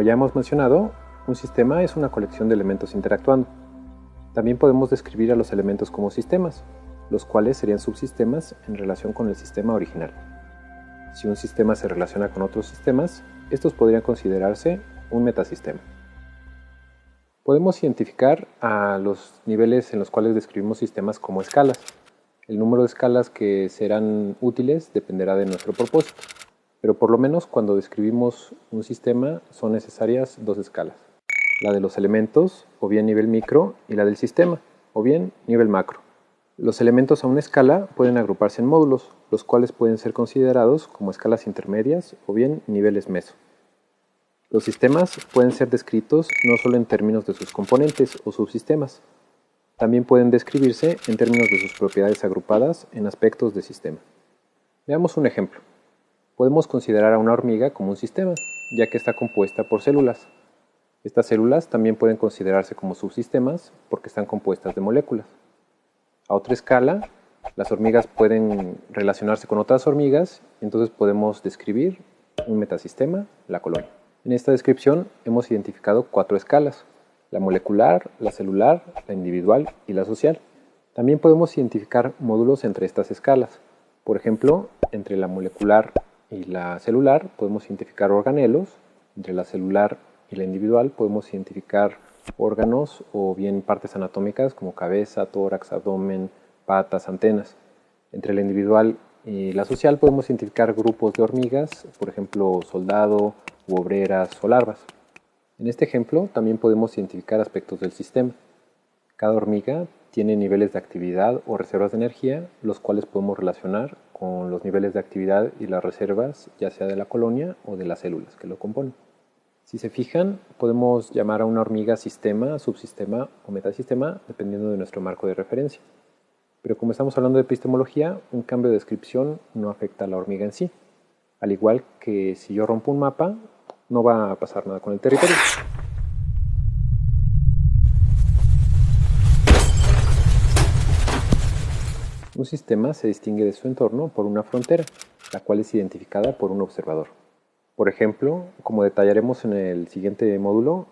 Como ya hemos mencionado, un sistema es una colección de elementos interactuando. También podemos describir a los elementos como sistemas, los cuales serían subsistemas en relación con el sistema original. Si un sistema se relaciona con otros sistemas, estos podrían considerarse un metasistema. Podemos identificar a los niveles en los cuales describimos sistemas como escalas. El número de escalas que serán útiles dependerá de nuestro propósito, pero por lo menos cuando describimos un sistema son necesarias dos escalas: la de los elementos, o bien nivel micro, y la del sistema, o bien nivel macro. Los elementos a una escala pueden agruparse en módulos, los cuales pueden ser considerados como escalas intermedias o bien niveles meso. Los sistemas pueden ser descritos no solo en términos de sus componentes o subsistemas, también pueden describirse en términos de sus propiedades agrupadas en aspectos de sistema. Veamos un ejemplo. Podemos considerar a una hormiga como un sistema, ya que está compuesta por células. Estas células también pueden considerarse como subsistemas porque están compuestas de moléculas. A otra escala, las hormigas pueden relacionarse con otras hormigas, y entonces podemos describir un metasistema, la colonia. En esta descripción hemos identificado 4 escalas: la molecular, la celular, la individual y la social. También podemos identificar módulos entre estas escalas. Por ejemplo, entre la molecular y la celular podemos identificar organelos, entre la celular y la individual podemos identificar órganos o bien partes anatómicas como cabeza, tórax, abdomen, patas, antenas. Entre la individual y la social podemos identificar grupos de hormigas, por ejemplo, soldado, u obreras o larvas. En este ejemplo también podemos identificar aspectos del sistema. Cada hormiga tiene niveles de actividad o reservas de energía, los cuales podemos relacionar con los niveles de actividad y las reservas, ya sea de la colonia o de las células que lo componen. Si se fijan, podemos llamar a una hormiga sistema, subsistema o metasistema, dependiendo de nuestro marco de referencia. Pero como estamos hablando de epistemología, un cambio de descripción no afecta a la hormiga en sí. Al igual que si yo rompo un mapa, no va a pasar nada con el territorio. Un sistema se distingue de su entorno por una frontera, la cual es identificada por un observador. Por ejemplo, como detallaremos en el siguiente módulo,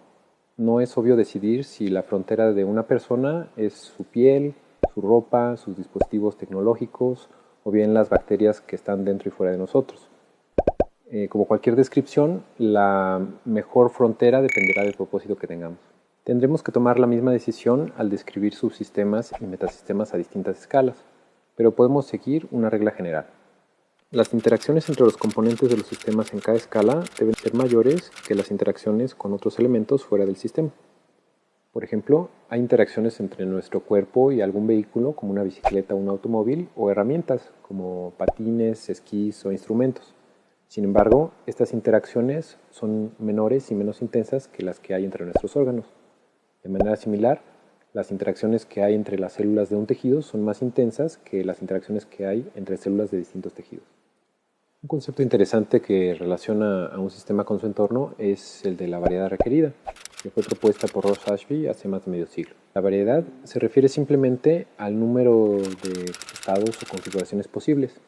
no es obvio decidir si la frontera de una persona es su piel, su ropa, sus dispositivos tecnológicos o bien las bacterias que están dentro y fuera de nosotros. Como cualquier descripción, la mejor frontera dependerá del propósito que tengamos. Tendremos que tomar la misma decisión al describir subsistemas y metasistemas a distintas escalas, pero podemos seguir una regla general. Las interacciones entre los componentes de los sistemas en cada escala deben ser mayores que las interacciones con otros elementos fuera del sistema. Por ejemplo, hay interacciones entre nuestro cuerpo y algún vehículo como una bicicleta o un automóvil, o herramientas como patines, esquís o instrumentos. Sin embargo, estas interacciones son menores y menos intensas que las que hay entre nuestros órganos. De manera similar, las interacciones que hay entre las células de un tejido son más intensas que las interacciones que hay entre células de distintos tejidos. Un concepto interesante que relaciona a un sistema con su entorno es el de la variedad requerida, que fue propuesta por Ross Ashby hace más de medio siglo. La variedad se refiere simplemente al número de estados o configuraciones posibles.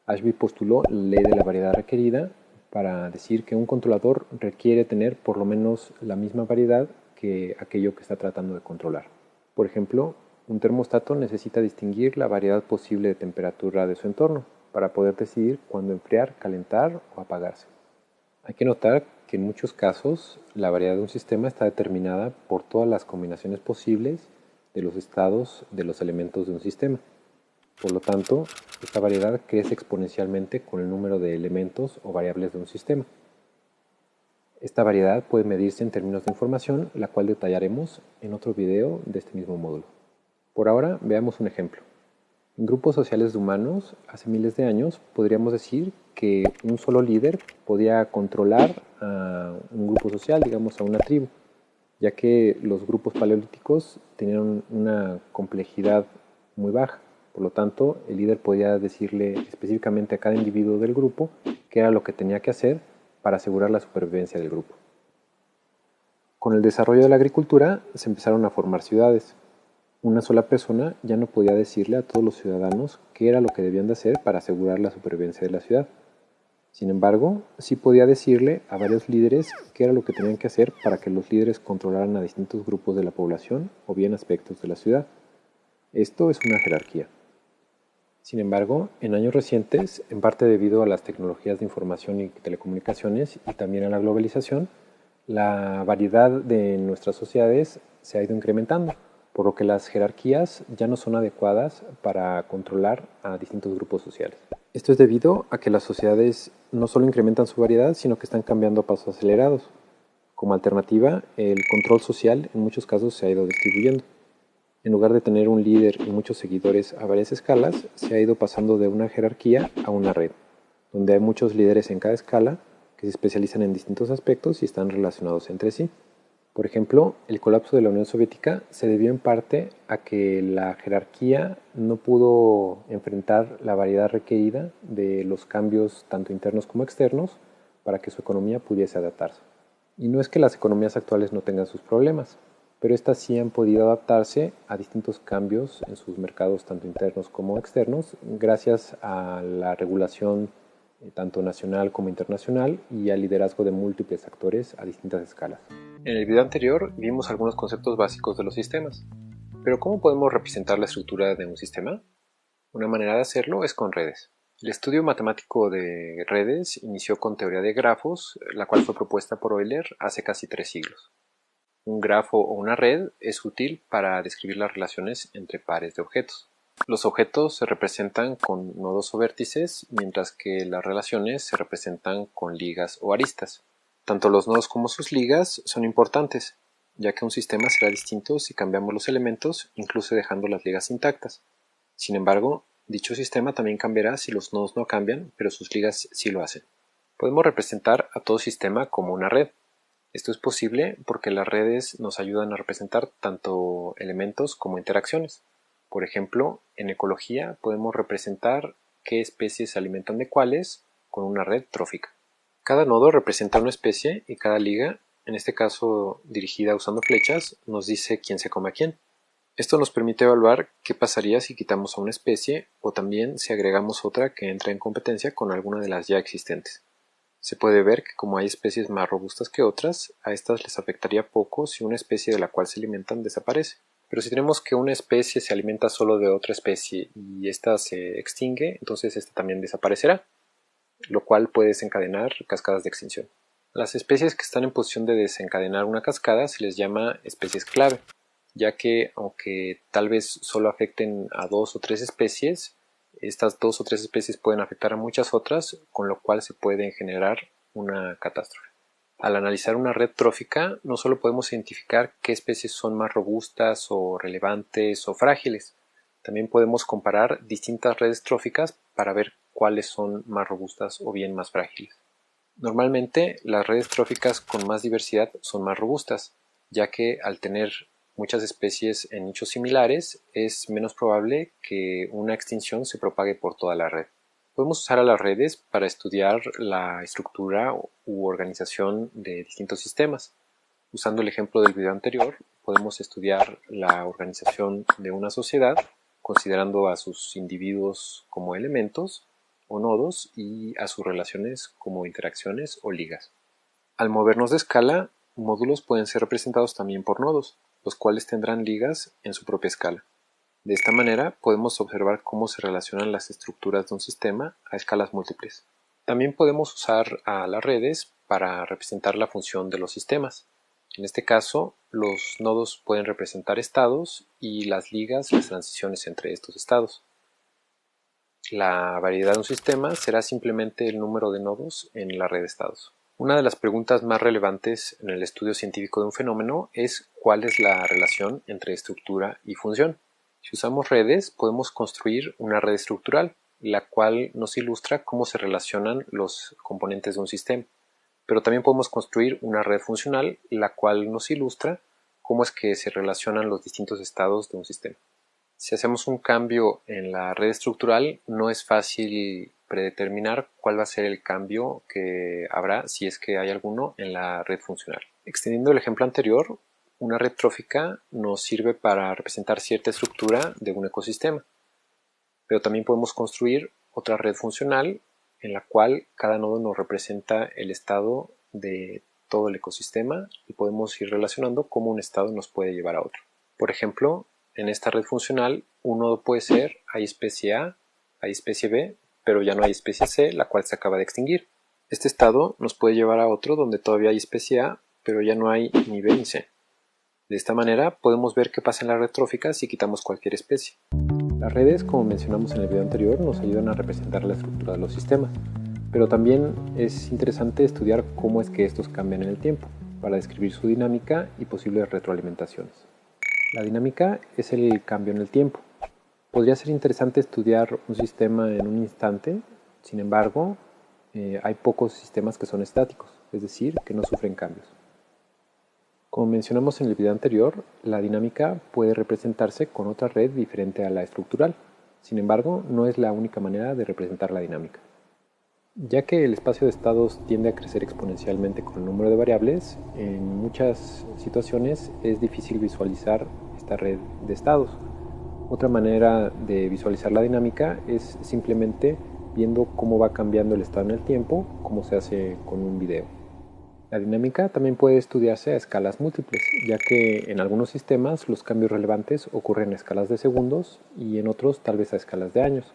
Ashby postuló la ley de la variedad requerida para decir que un controlador requiere tener por lo menos la misma variedad que aquello que está tratando de controlar. Por ejemplo, un termostato necesita distinguir la variedad posible de temperatura de su entorno para poder decidir cuándo enfriar, calentar o apagarse. Hay que notar que en muchos casos la variedad de un sistema está determinada por todas las combinaciones posibles de los estados de los elementos de un sistema. Por lo tanto, esta variedad crece exponencialmente con el número de elementos o variables de un sistema. Esta variedad puede medirse en términos de información, la cual detallaremos en otro video de este mismo módulo. Por ahora, veamos un ejemplo. En grupos sociales de humanos, hace miles de años, podríamos decir que un solo líder podía controlar a un grupo social, digamos a una tribu, ya que los grupos paleolíticos tenían una complejidad muy baja. Por lo tanto, el líder podía decirle específicamente a cada individuo del grupo qué era lo que tenía que hacer para asegurar la supervivencia del grupo. Con el desarrollo de la agricultura se empezaron a formar ciudades. Una sola persona ya no podía decirle a todos los ciudadanos qué era lo que debían de hacer para asegurar la supervivencia de la ciudad. Sin embargo, sí podía decirle a varios líderes qué era lo que tenían que hacer para que los líderes controlaran a distintos grupos de la población o bien aspectos de la ciudad. Esto es una jerarquía. Sin embargo, en años recientes, en parte debido a las tecnologías de información y telecomunicaciones y también a la globalización, la variedad de nuestras sociedades se ha ido incrementando, por lo que las jerarquías ya no son adecuadas para controlar a distintos grupos sociales. Esto es debido a que las sociedades no solo incrementan su variedad, sino que están cambiando a pasos acelerados. Como alternativa, el control social en muchos casos se ha ido distribuyendo. En lugar de tener un líder y muchos seguidores a varias escalas, se ha ido pasando de una jerarquía a una red, donde hay muchos líderes en cada escala que se especializan en distintos aspectos y están relacionados entre sí. Por ejemplo, el colapso de la Unión Soviética se debió en parte a que la jerarquía no pudo enfrentar la variedad requerida de los cambios tanto internos como externos para que su economía pudiese adaptarse. Y no es que las economías actuales no tengan sus problemas, pero estas sí han podido adaptarse a distintos cambios en sus mercados tanto internos como externos gracias a la regulación tanto nacional como internacional y al liderazgo de múltiples actores a distintas escalas. En el video anterior vimos algunos conceptos básicos de los sistemas, pero ¿cómo podemos representar la estructura de un sistema? Una manera de hacerlo es con redes. El estudio matemático de redes inició con teoría de grafos, la cual fue propuesta por Euler hace casi 3 siglos. Un grafo o una red es útil para describir las relaciones entre pares de objetos. Los objetos se representan con nodos o vértices, mientras que las relaciones se representan con ligas o aristas. Tanto los nodos como sus ligas son importantes, ya que un sistema será distinto si cambiamos los elementos, incluso dejando las ligas intactas. Sin embargo, dicho sistema también cambiará si los nodos no cambian, pero sus ligas sí lo hacen. Podemos representar a todo sistema como una red. Esto es posible porque las redes nos ayudan a representar tanto elementos como interacciones. Por ejemplo, en ecología podemos representar qué especies se alimentan de cuáles con una red trófica. Cada nodo representa una especie y cada liga, en este caso dirigida usando flechas, nos dice quién se come a quién. Esto nos permite evaluar qué pasaría si quitamos a una especie o también si agregamos otra que entra en competencia con alguna de las ya existentes. Se puede ver que como hay especies más robustas que otras, a estas les afectaría poco si una especie de la cual se alimentan desaparece. Pero si tenemos que una especie se alimenta solo de otra especie y ésta se extingue, entonces ésta también desaparecerá, lo cual puede desencadenar cascadas de extinción. Las especies que están en posición de desencadenar una cascada se les llama especies clave, ya que aunque tal vez solo afecten a 2 o 3 especies, estas 2 o 3 especies pueden afectar a muchas otras, con lo cual se puede generar una catástrofe. Al analizar una red trófica, no solo podemos identificar qué especies son más robustas o relevantes o frágiles, también podemos comparar distintas redes tróficas para ver cuáles son más robustas o bien más frágiles. Normalmente, las redes tróficas con más diversidad son más robustas, ya que al tener muchas especies en nichos similares, es menos probable que una extinción se propague por toda la red. Podemos usar a las redes para estudiar la estructura u organización de distintos sistemas. Usando el ejemplo del video anterior, podemos estudiar la organización de una sociedad considerando a sus individuos como elementos o nodos y a sus relaciones como interacciones o ligas. Al movernos de escala, módulos pueden ser representados también por nodos, los cuales tendrán ligas en su propia escala. De esta manera podemos observar cómo se relacionan las estructuras de un sistema a escalas múltiples. También podemos usar a las redes para representar la función de los sistemas. En este caso, los nodos pueden representar estados y las ligas las transiciones entre estos estados. La variedad de un sistema será simplemente el número de nodos en la red de estados. Una de las preguntas más relevantes en el estudio científico de un fenómeno es cuál es la relación entre estructura y función. Si usamos redes, podemos construir una red estructural, la cual nos ilustra cómo se relacionan los componentes de un sistema. Pero también podemos construir una red funcional, la cual nos ilustra cómo es que se relacionan los distintos estados de un sistema. Si hacemos un cambio en la red estructural, no es fácil predeterminar cuál va a ser el cambio que habrá, si es que hay alguno, en la red funcional. Extendiendo el ejemplo anterior, una red trófica nos sirve para representar cierta estructura de un ecosistema, pero también podemos construir otra red funcional en la cual cada nodo nos representa el estado de todo el ecosistema y podemos ir relacionando cómo un estado nos puede llevar a otro. Por ejemplo, en esta red funcional, un nodo puede ser hay especie A, hay especie B, pero ya no hay especie C, la cual se acaba de extinguir. Este estado nos puede llevar a otro donde todavía hay especie A, pero ya no hay ni B ni C. De esta manera podemos ver qué pasa en la red trófica si quitamos cualquier especie. Las redes, como mencionamos en el video anterior, nos ayudan a representar la estructura de los sistemas, pero también es interesante estudiar cómo es que estos cambian en el tiempo, para describir su dinámica y posibles retroalimentaciones. La dinámica es el cambio en el tiempo. Podría ser interesante estudiar un sistema en un instante, sin embargo, hay pocos sistemas que son estáticos, es decir, que no sufren cambios. Como mencionamos en el video anterior, la dinámica puede representarse con otra red diferente a la estructural. Sin embargo, no es la única manera de representar la dinámica. Ya que el espacio de estados tiende a crecer exponencialmente con el número de variables, en muchas situaciones es difícil visualizar esta red de estados. Otra manera de visualizar la dinámica es simplemente viendo cómo va cambiando el estado en el tiempo, como se hace con un video. La dinámica también puede estudiarse a escalas múltiples, ya que en algunos sistemas los cambios relevantes ocurren a escalas de segundos y en otros tal vez a escalas de años.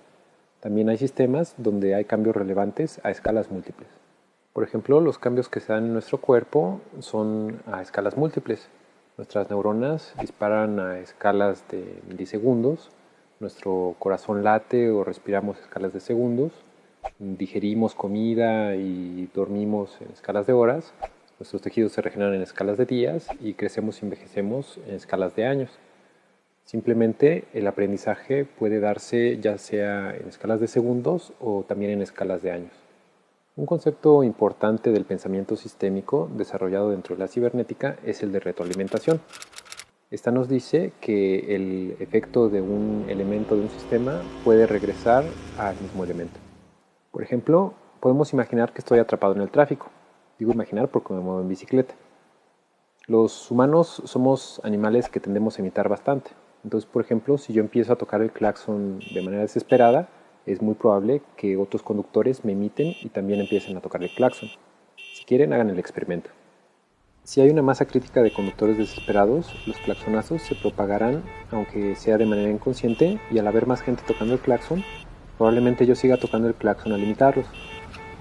También hay sistemas donde hay cambios relevantes a escalas múltiples. Por ejemplo, los cambios que se dan en nuestro cuerpo son a escalas múltiples. Nuestras neuronas disparan a escalas de milisegundos, nuestro corazón late o respiramos a escalas de segundos, digerimos comida y dormimos en escalas de horas, nuestros tejidos se regeneran en escalas de días y crecemos y envejecemos en escalas de años. Simplemente el aprendizaje puede darse ya sea en escalas de segundos o también en escalas de años. Un concepto importante del pensamiento sistémico desarrollado dentro de la cibernética es el de retroalimentación. Esta nos dice que el efecto de un elemento de un sistema puede regresar al mismo elemento. Por ejemplo, podemos imaginar que estoy atrapado en el tráfico. Digo imaginar porque me muevo en bicicleta. Los humanos somos animales que tendemos a imitar bastante. Entonces, por ejemplo, si yo empiezo a tocar el claxon de manera desesperada, es muy probable que otros conductores me imiten y también empiecen a tocar el claxon. Si quieren, hagan el experimento. Si hay una masa crítica de conductores desesperados, los claxonazos se propagarán, aunque sea de manera inconsciente, y al haber más gente tocando el claxon, probablemente yo siga tocando el claxon al imitarlos.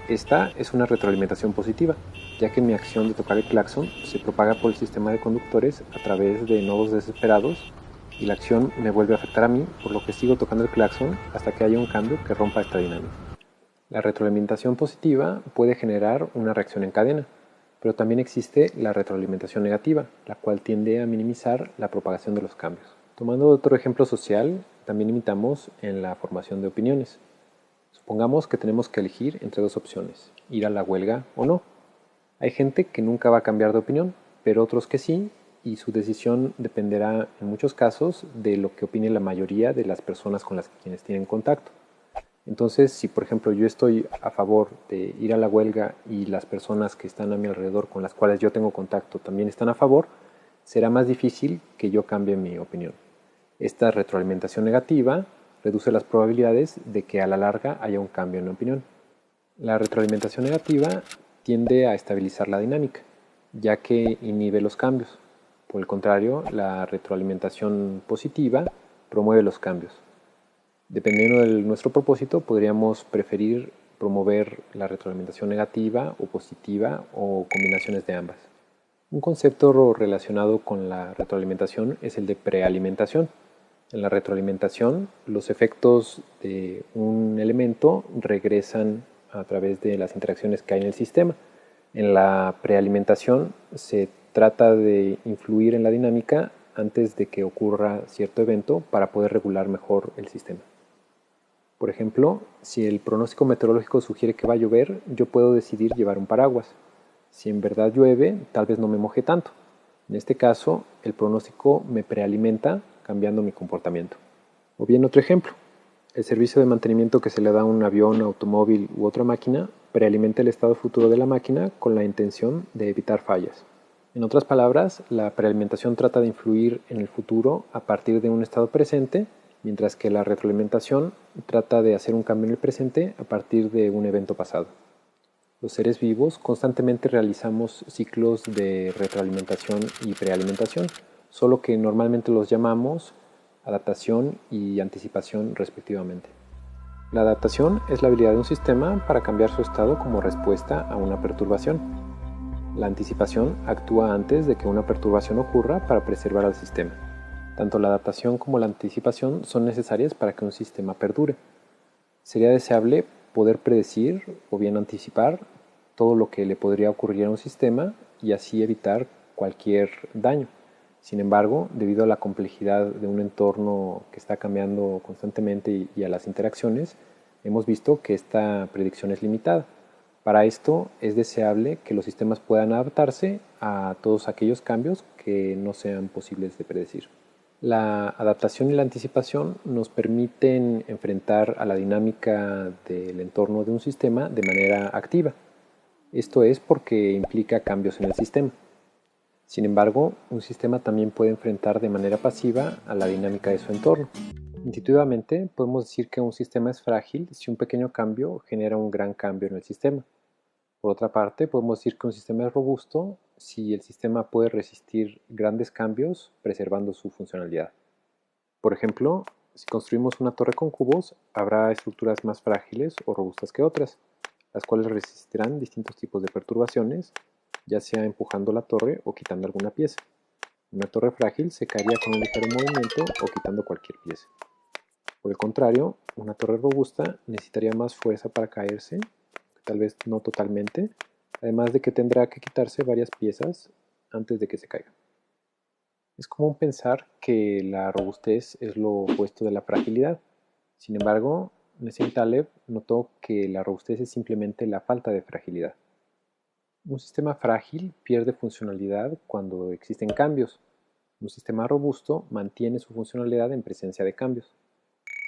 Esta es una retroalimentación positiva, ya que mi acción de tocar el claxon se propaga por el sistema de conductores a través de nodos desesperados y la acción me vuelve a afectar a mí, por lo que sigo tocando el claxon hasta que haya un cambio que rompa esta dinámica. La retroalimentación positiva puede generar una reacción en cadena, pero también existe la retroalimentación negativa, la cual tiende a minimizar la propagación de los cambios. Tomando otro ejemplo social, también imitamos en la formación de opiniones. Supongamos que tenemos que elegir entre dos opciones, ir a la huelga o no. Hay gente que nunca va a cambiar de opinión, pero otros que sí, y su decisión dependerá en muchos casos de lo que opine la mayoría de las personas con las que quienes tienen contacto. Entonces, si por ejemplo yo estoy a favor de ir a la huelga y las personas que están a mi alrededor con las cuales yo tengo contacto también están a favor, será más difícil que yo cambie mi opinión. Esta retroalimentación negativa reduce las probabilidades de que a la larga haya un cambio en la opinión. La retroalimentación negativa tiende a estabilizar la dinámica, ya que inhibe los cambios. Por el contrario, la retroalimentación positiva promueve los cambios. Dependiendo de nuestro propósito, podríamos preferir promover la retroalimentación negativa o positiva o combinaciones de ambas. Un concepto relacionado con la retroalimentación es el de prealimentación. En la retroalimentación, los efectos de un elemento regresan a través de las interacciones que hay en el sistema. En la prealimentación se trata de influir en la dinámica antes de que ocurra cierto evento para poder regular mejor el sistema. Por ejemplo, si el pronóstico meteorológico sugiere que va a llover, yo puedo decidir llevar un paraguas. Si en verdad llueve, tal vez no me moje tanto. En este caso, el pronóstico me prealimenta cambiando mi comportamiento. O bien otro ejemplo, el servicio de mantenimiento que se le da a un avión, automóvil u otra máquina prealimenta el estado futuro de la máquina con la intención de evitar fallas. En otras palabras, la prealimentación trata de influir en el futuro a partir de un estado presente mientras que la retroalimentación trata de hacer un cambio en el presente a partir de un evento pasado. Los seres vivos constantemente realizamos ciclos de retroalimentación y prealimentación, solo que normalmente los llamamos adaptación y anticipación respectivamente. La adaptación es la habilidad de un sistema para cambiar su estado como respuesta a una perturbación. La anticipación actúa antes de que una perturbación ocurra para preservar al sistema. Tanto la adaptación como la anticipación son necesarias para que un sistema perdure. Sería deseable poder predecir o bien anticipar todo lo que le podría ocurrir a un sistema y así evitar cualquier daño. Sin embargo, debido a la complejidad de un entorno que está cambiando constantemente y a las interacciones, hemos visto que esta predicción es limitada. Para esto es deseable que los sistemas puedan adaptarse a todos aquellos cambios que no sean posibles de predecir. La adaptación y la anticipación nos permiten enfrentar a la dinámica del entorno de un sistema de manera activa. Esto es porque implica cambios en el sistema. Sin embargo, un sistema también puede enfrentar de manera pasiva a la dinámica de su entorno. Intuitivamente, podemos decir que un sistema es frágil si un pequeño cambio genera un gran cambio en el sistema. Por otra parte, podemos decir que un sistema es robusto si el sistema puede resistir grandes cambios preservando su funcionalidad. Por ejemplo, si construimos una torre con cubos, habrá estructuras más frágiles o robustas que otras, las cuales resistirán distintos tipos de perturbaciones, ya sea empujando la torre o quitando alguna pieza. Una torre frágil se caería con un ligero movimiento o quitando cualquier pieza. Por el contrario, una torre robusta necesitaría más fuerza para caerse, tal vez no totalmente, además de que tendrá que quitarse varias piezas antes de que se caiga. Es común pensar que la robustez es lo opuesto de la fragilidad. Sin embargo, Nassim Taleb notó que la robustez es simplemente la falta de fragilidad. Un sistema frágil pierde funcionalidad cuando existen cambios. Un sistema robusto mantiene su funcionalidad en presencia de cambios.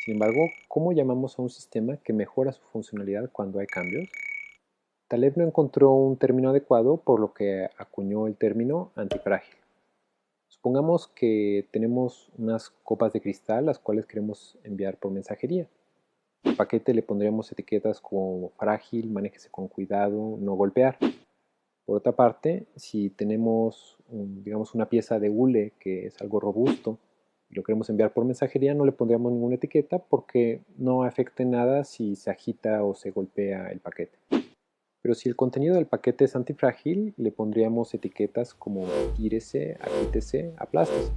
Sin embargo, ¿cómo llamamos a un sistema que mejora su funcionalidad cuando hay cambios? Taleb no encontró un término adecuado, por lo que acuñó el término antifrágil. Supongamos que tenemos unas copas de cristal las cuales queremos enviar por mensajería. Al paquete le pondremos etiquetas como frágil, manéjese con cuidado, no golpear. Por otra parte, si tenemos digamos una pieza de hule que es algo robusto y lo queremos enviar por mensajería, no le pondríamos ninguna etiqueta porque no afecte nada si se agita o se golpea el paquete. Pero si el contenido del paquete es antifrágil, le pondríamos etiquetas como tírese, agítese, aplástese.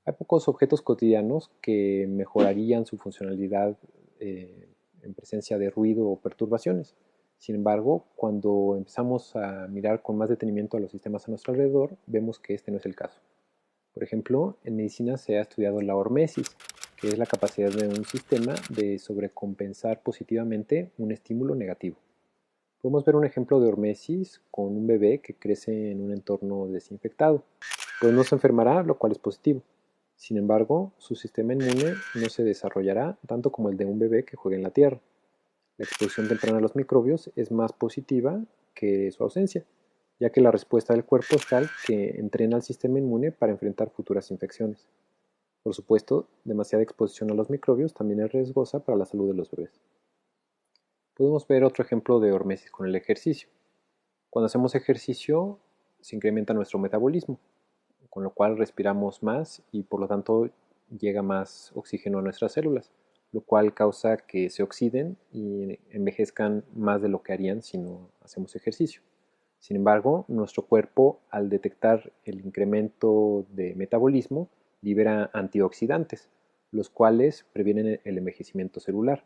Hay pocos objetos cotidianos que mejorarían su funcionalidad en presencia de ruido o perturbaciones. Sin embargo, cuando empezamos a mirar con más detenimiento a los sistemas a nuestro alrededor, vemos que este no es el caso. Por ejemplo, en medicina se ha estudiado la hormesis, que es la capacidad de un sistema de sobrecompensar positivamente un estímulo negativo. Podemos ver un ejemplo de hormesis con un bebé que crece en un entorno desinfectado, pues no se enfermará, lo cual es positivo. Sin embargo, su sistema inmune no se desarrollará tanto como el de un bebé que juega en la tierra. La exposición temprana a los microbios es más positiva que su ausencia, ya que la respuesta del cuerpo es tal que entrena al sistema inmune para enfrentar futuras infecciones. Por supuesto, demasiada exposición a los microbios también es riesgosa para la salud de los bebés. Podemos ver otro ejemplo de hormesis con el ejercicio. Cuando hacemos ejercicio, se incrementa nuestro metabolismo, con lo cual respiramos más y por lo tanto llega más oxígeno a nuestras células, lo cual causa que se oxiden y envejezcan más de lo que harían si no hacemos ejercicio. Sin embargo, nuestro cuerpo, al detectar el incremento de metabolismo, libera antioxidantes, los cuales previenen el envejecimiento celular.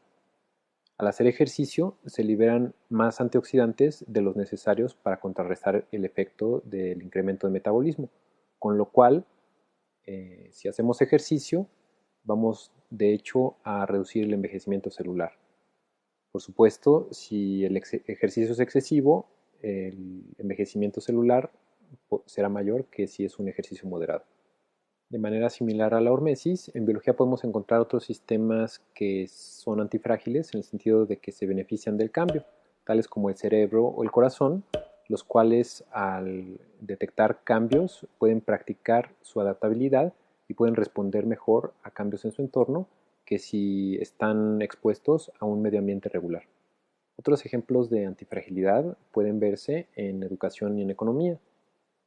Al hacer ejercicio, se liberan más antioxidantes de los necesarios para contrarrestar el efecto del incremento de metabolismo, con lo cual, si hacemos ejercicio, vamos de hecho a reducir el envejecimiento celular. Por supuesto, si el ejercicio es excesivo, el envejecimiento celular será mayor que si es un ejercicio moderado. De manera similar a la hormesis, en biología podemos encontrar otros sistemas que son antifrágiles en el sentido de que se benefician del cambio, tales como el cerebro o el corazón, los cuales al detectar cambios pueden practicar su adaptabilidad y pueden responder mejor a cambios en su entorno que si están expuestos a un medio ambiente regular. Otros ejemplos de antifragilidad pueden verse en educación y en economía,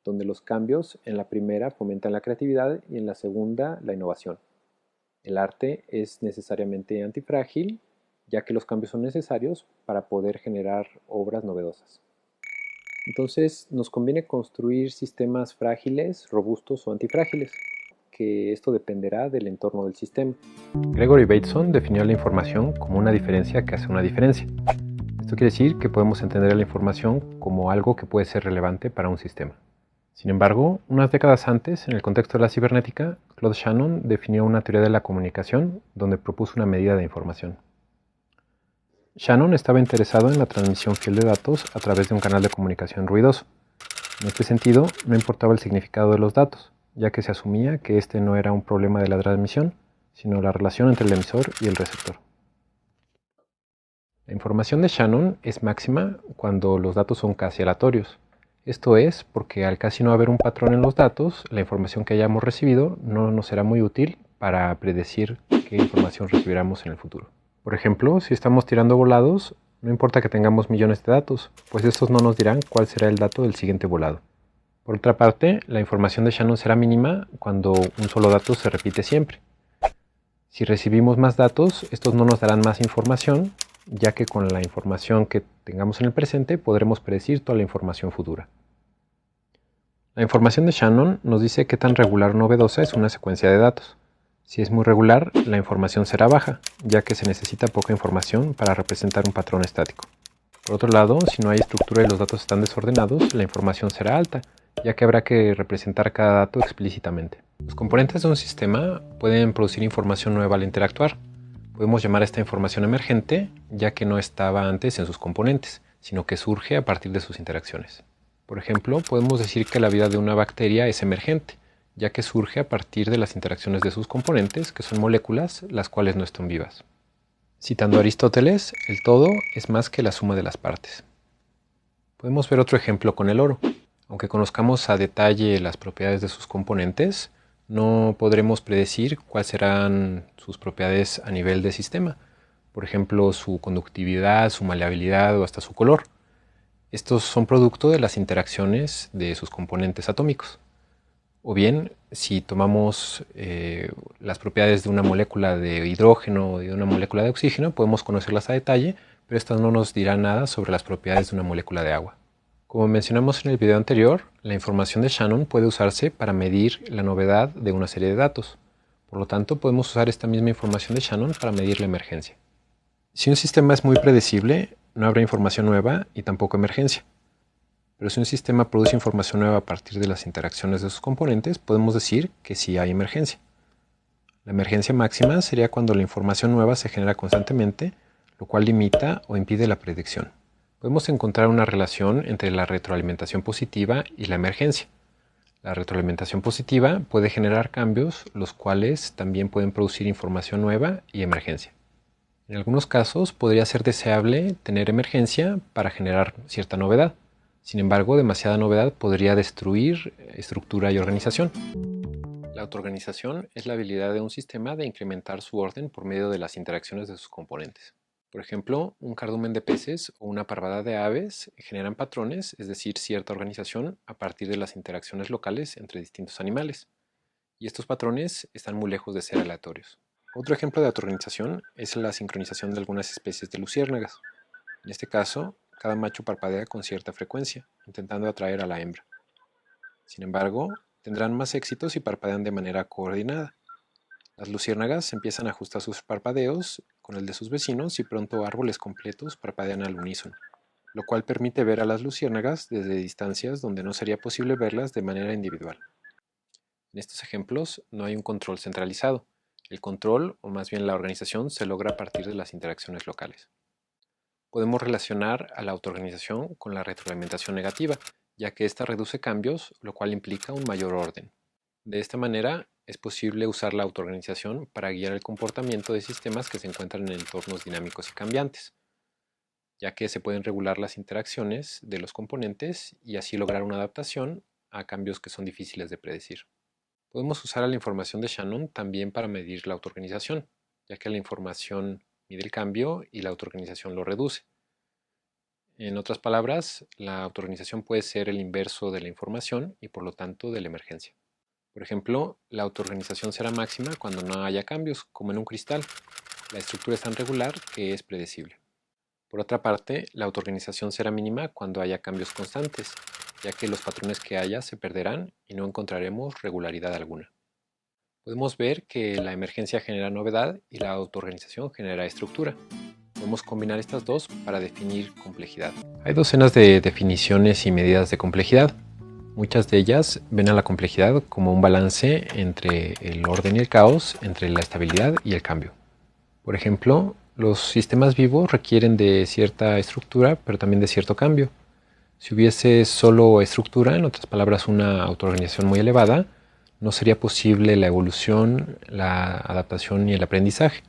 donde los cambios en la primera fomentan la creatividad y en la segunda la innovación. El arte es necesariamente antifrágil, ya que los cambios son necesarios para poder generar obras novedosas. Entonces, nos conviene construir sistemas frágiles, robustos o antifrágiles, que esto dependerá del entorno del sistema. Gregory Bateson definió la información como una diferencia que hace una diferencia. Esto quiere decir que podemos entender la información como algo que puede ser relevante para un sistema. Sin embargo, unas décadas antes, en el contexto de la cibernética, Claude Shannon definió una teoría de la comunicación donde propuso una medida de información. Shannon estaba interesado en la transmisión fiel de datos a través de un canal de comunicación ruidoso. En este sentido, no importaba el significado de los datos, ya que se asumía que este no era un problema de la transmisión, sino la relación entre el emisor y el receptor. La información de Shannon es máxima cuando los datos son casi aleatorios. Esto es porque al casi no haber un patrón en los datos, la información que hayamos recibido no nos será muy útil para predecir qué información recibiremos en el futuro. Por ejemplo, si estamos tirando volados, no importa que tengamos millones de datos, pues estos no nos dirán cuál será el dato del siguiente volado. Por otra parte, la información de Shannon será mínima cuando un solo dato se repite siempre. Si recibimos más datos, estos no nos darán más información, ya que con la información que tengamos en el presente podremos predecir toda la información futura. La información de Shannon nos dice qué tan regular o novedosa es una secuencia de datos. Si es muy regular, la información será baja, ya que se necesita poca información para representar un patrón estático. Por otro lado, si no hay estructura y los datos están desordenados, la información será alta, ya que habrá que representar cada dato explícitamente. Los componentes de un sistema pueden producir información nueva al interactuar. Podemos llamar a esta información emergente, ya que no estaba antes en sus componentes, sino que surge a partir de sus interacciones. Por ejemplo, podemos decir que la vida de una bacteria es emergente, ya que surge a partir de las interacciones de sus componentes, que son moléculas, las cuales no están vivas. Citando a Aristóteles, el todo es más que la suma de las partes. Podemos ver otro ejemplo con el oro. Aunque conozcamos a detalle las propiedades de sus componentes, no podremos predecir cuáles serán sus propiedades a nivel de sistema. Por ejemplo, su conductividad, su maleabilidad o hasta su color. Estos son producto de las interacciones de sus componentes atómicos. O bien, si tomamos las propiedades de una molécula de hidrógeno y de una molécula de oxígeno, podemos conocerlas a detalle, pero estas no nos dirán nada sobre las propiedades de una molécula de agua. Como mencionamos en el video anterior, la información de Shannon puede usarse para medir la novedad de una serie de datos. Por lo tanto, podemos usar esta misma información de Shannon para medir la emergencia. Si un sistema es muy predecible, no habrá información nueva y tampoco emergencia. Pero si un sistema produce información nueva a partir de las interacciones de sus componentes, podemos decir que sí hay emergencia. La emergencia máxima sería cuando la información nueva se genera constantemente, lo cual limita o impide la predicción. Podemos encontrar una relación entre la retroalimentación positiva y la emergencia. La retroalimentación positiva puede generar cambios, los cuales también pueden producir información nueva y emergencia. En algunos casos podría ser deseable tener emergencia para generar cierta novedad. Sin embargo, demasiada novedad podría destruir estructura y organización. La autoorganización es la habilidad de un sistema de incrementar su orden por medio de las interacciones de sus componentes. Por ejemplo, un cardumen de peces o una parvada de aves generan patrones, es decir, cierta organización, a partir de las interacciones locales entre distintos animales. Y estos patrones están muy lejos de ser aleatorios. Otro ejemplo de autoorganización es la sincronización de algunas especies de luciérnagas. En este caso, cada macho parpadea con cierta frecuencia, intentando atraer a la hembra. Sin embargo, tendrán más éxito si parpadean de manera coordinada. Las luciérnagas empiezan a ajustar sus parpadeos con el de sus vecinos y pronto árboles completos parpadean al unísono, lo cual permite ver a las luciérnagas desde distancias donde no sería posible verlas de manera individual. En estos ejemplos no hay un control centralizado. El control, o más bien la organización, se logra a partir de las interacciones locales. Podemos relacionar a la autoorganización con la retroalimentación negativa, ya que ésta reduce cambios, lo cual implica un mayor orden. De esta manera, es posible usar la autoorganización para guiar el comportamiento de sistemas que se encuentran en entornos dinámicos y cambiantes, ya que se pueden regular las interacciones de los componentes y así lograr una adaptación a cambios que son difíciles de predecir. Podemos usar la información de Shannon también para medir la autoorganización, ya que la información mide el cambio y la autoorganización lo reduce. En otras palabras, la autoorganización puede ser el inverso de la información y por lo tanto de la emergencia. Por ejemplo, la autoorganización será máxima cuando no haya cambios, como en un cristal. La estructura es tan regular que es predecible. Por otra parte, la autoorganización será mínima cuando haya cambios constantes, ya que los patrones que haya se perderán y no encontraremos regularidad alguna. Podemos ver que la emergencia genera novedad y la autoorganización genera estructura. Podemos combinar estas dos para definir complejidad. Hay docenas de definiciones y medidas de complejidad. Muchas de ellas ven a la complejidad como un balance entre el orden y el caos, entre la estabilidad y el cambio. Por ejemplo, los sistemas vivos requieren de cierta estructura, pero también de cierto cambio. Si hubiese solo estructura, en otras palabras una autoorganización muy elevada, no sería posible la evolución, la adaptación y el aprendizaje.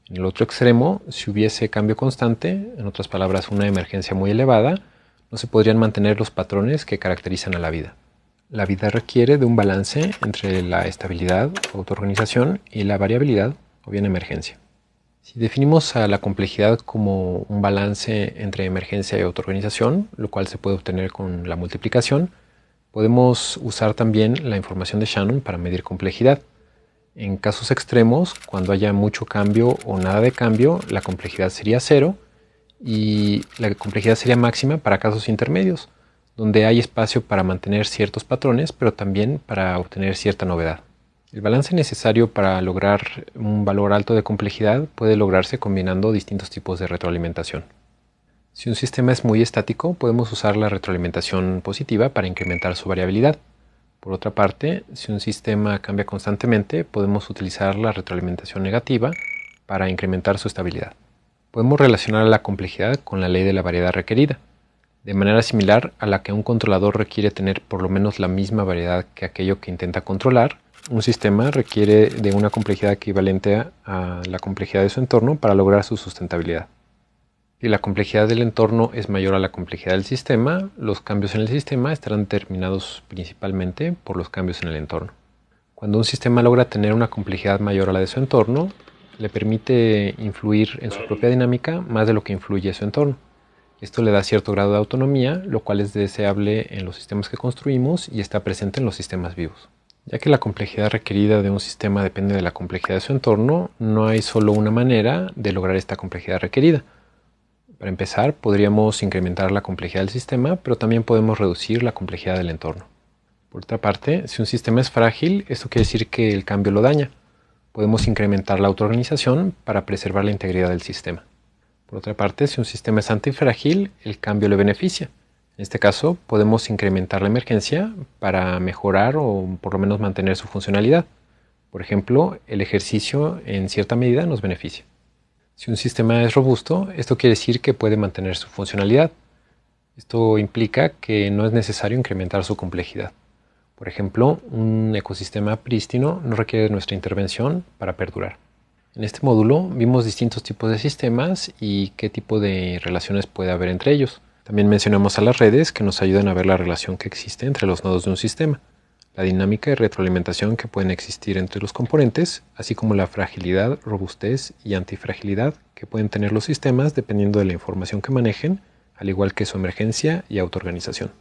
En el otro extremo, si hubiese cambio constante, en otras palabras una emergencia muy elevada, no se podrían mantener los patrones que caracterizan a la vida. La vida requiere de un balance entre la estabilidad, autoorganización, y la variabilidad, o bien emergencia. Si definimos a la complejidad como un balance entre emergencia y autoorganización, lo cual se puede obtener con la multiplicación, podemos usar también la información de Shannon para medir complejidad. En casos extremos, cuando haya mucho cambio o nada de cambio, la complejidad sería 0 y la complejidad sería máxima para casos intermedios, donde hay espacio para mantener ciertos patrones, pero también para obtener cierta novedad. El balance necesario para lograr un valor alto de complejidad puede lograrse combinando distintos tipos de retroalimentación. Si un sistema es muy estático, podemos usar la retroalimentación positiva para incrementar su variabilidad. Por otra parte, si un sistema cambia constantemente, podemos utilizar la retroalimentación negativa para incrementar su estabilidad. Podemos relacionar la complejidad con la ley de la variedad requerida, de manera similar a la que un controlador requiere tener por lo menos la misma variedad que aquello que intenta controlar. Un sistema requiere de una complejidad equivalente a la complejidad de su entorno para lograr su sustentabilidad. Si la complejidad del entorno es mayor a la complejidad del sistema, los cambios en el sistema estarán determinados principalmente por los cambios en el entorno. Cuando un sistema logra tener una complejidad mayor a la de su entorno, le permite influir en su propia dinámica más de lo que influye su entorno. Esto le da cierto grado de autonomía, lo cual es deseable en los sistemas que construimos y está presente en los sistemas vivos. Ya que la complejidad requerida de un sistema depende de la complejidad de su entorno, no hay solo una manera de lograr esta complejidad requerida. Para empezar, podríamos incrementar la complejidad del sistema, pero también podemos reducir la complejidad del entorno. Por otra parte, si un sistema es frágil, esto quiere decir que el cambio lo daña. Podemos incrementar la autoorganización para preservar la integridad del sistema. Por otra parte, si un sistema es antifrágil, el cambio le beneficia. En este caso, podemos incrementar la emergencia para mejorar o por lo menos mantener su funcionalidad. Por ejemplo, el ejercicio en cierta medida nos beneficia. Si un sistema es robusto, esto quiere decir que puede mantener su funcionalidad. Esto implica que no es necesario incrementar su complejidad. Por ejemplo, un ecosistema prístino no requiere nuestra intervención para perdurar. En este módulo vimos distintos tipos de sistemas y qué tipo de relaciones puede haber entre ellos. También mencionamos a las redes que nos ayudan a ver la relación que existe entre los nodos de un sistema, la dinámica y retroalimentación que pueden existir entre los componentes, así como la fragilidad, robustez y antifragilidad que pueden tener los sistemas dependiendo de la información que manejen, al igual que su emergencia y autoorganización.